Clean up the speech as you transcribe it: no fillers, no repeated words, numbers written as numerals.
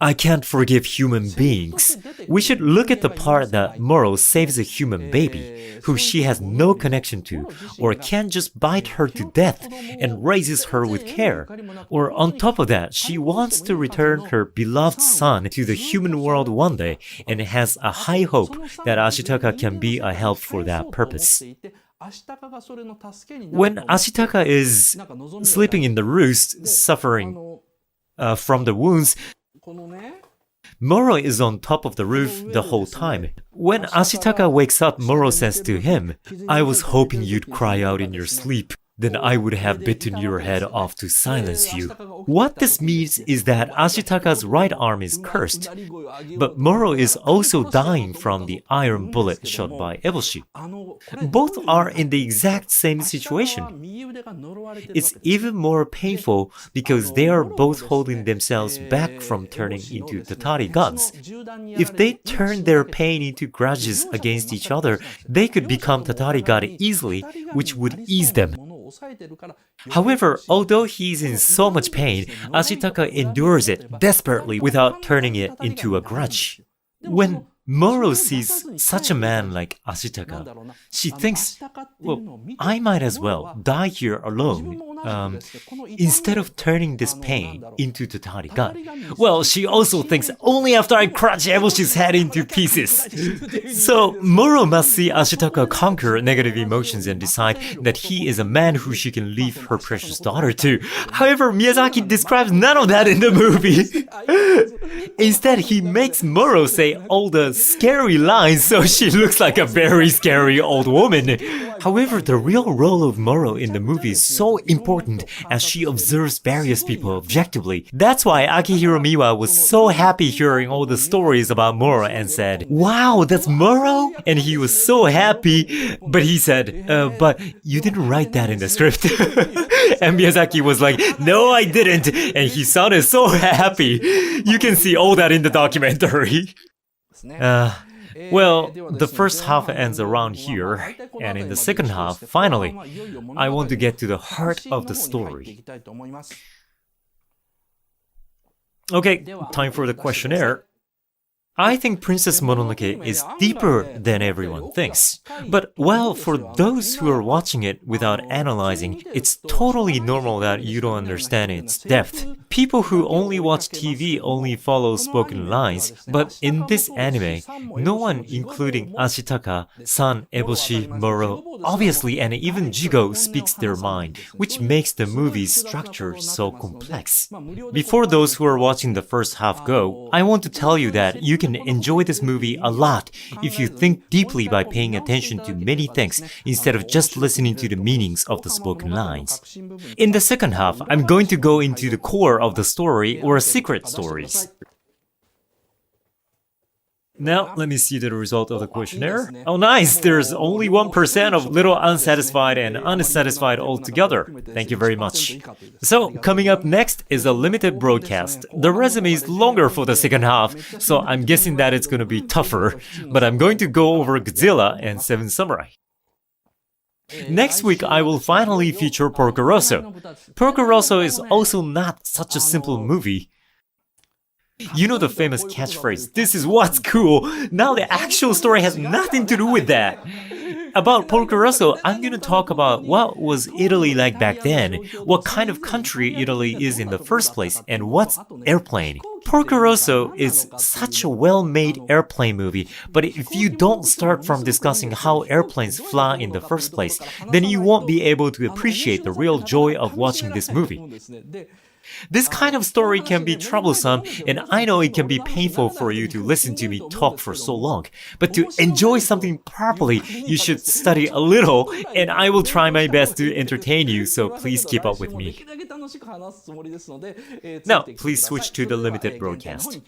I can't forgive human beings. We should look at the part that Moro saves a human baby, who she has no connection to, or can just bite her to death and raises her with care. Or on top of that, she wants to return her beloved son to the human world one day and has a high hope that Ashitaka can be a help for that purpose. When Ashitaka is sleeping in the roost, suffering from the wounds, Moro is on top of the roof the whole time. When Ashitaka wakes up, Moro says to him, "I was hoping you'd cry out in your sleep. Then I would have bitten your head off to silence you." What this means is that Ashitaka's right arm is cursed, but Moro is also dying from the iron bullet shot by Eboshi. Both are in the exact same situation. It's even more painful because they are both holding themselves back from turning into Tatari gods. If they turn their pain into grudges against each other, they could become Tatari god easily, which would ease them. However, although he's in so much pain, Ashitaka endures it desperately without turning it into a grudge. When Moro sees such a man like Ashitaka, she thinks, well, I might as well die here alone, instead of turning this pain into Tatari God. Well, she also thinks, only after I crush Eboshi's head into pieces. So, Moro must see Ashitaka conquer negative emotions and decide that he is a man who she can leave her precious daughter to. However, Miyazaki describes none of that in the movie. Instead, he makes Moro say all the scary lines so she looks like a very scary old woman. However, the real role of Moro in the movie is so important as she observes various people objectively. That's why Akihiro Miwa was so happy hearing all the stories about Moro and said, "Wow, that's Moro?" And he was so happy, but he said, "But you didn't write that in the script." And Miyazaki was like, "No, I didn't." And he sounded so happy. You can see all that in the documentary. Well, the first half ends around here, and in the second half, finally, I want to get to the heart of the story. Okay, time for the questionnaire. I think Princess Mononoke is deeper than everyone thinks. But while for those who are watching it without analyzing, it's totally normal that you don't understand its depth. People who only watch TV only follow spoken lines, but in this anime, no one, including Ashitaka, San, Eboshi, Moro, obviously and even Jigo speaks their mind, which makes the movie's structure so complex. Before those who are watching the first half go, I want to tell you that you can enjoy this movie a lot if you think deeply by paying attention to many things instead of just listening to the meanings of the spoken lines. In the second half, I'm going to go into the core of the story or secret stories. Now, let me see the result of the questionnaire. Oh nice, there's only 1% of little unsatisfied and unsatisfied altogether. Thank you very much. So, coming up next is a limited broadcast. The resume is longer for the second half, so I'm guessing that it's gonna be tougher, but I'm going to go over Godzilla and Seven Samurai. Next week, I will finally feature Porco Rosso. Porco Rosso is also not such a simple movie. You know the famous catchphrase, "This is what's cool." Now the actual story has nothing to do with that. About Porco Rosso, I'm gonna talk about what was Italy like back then, what kind of country Italy is in the first place, and what's airplane. Porco Rosso is such a well-made airplane movie, but if you don't start from discussing how airplanes fly in the first place, then you won't be able to appreciate the real joy of watching this movie. This kind of story can be troublesome, and I know it can be painful for you to listen to me talk for so long. But to enjoy something properly, you should study a little, and I will try my best to entertain you, so please keep up with me. Now, please switch to the limited broadcast.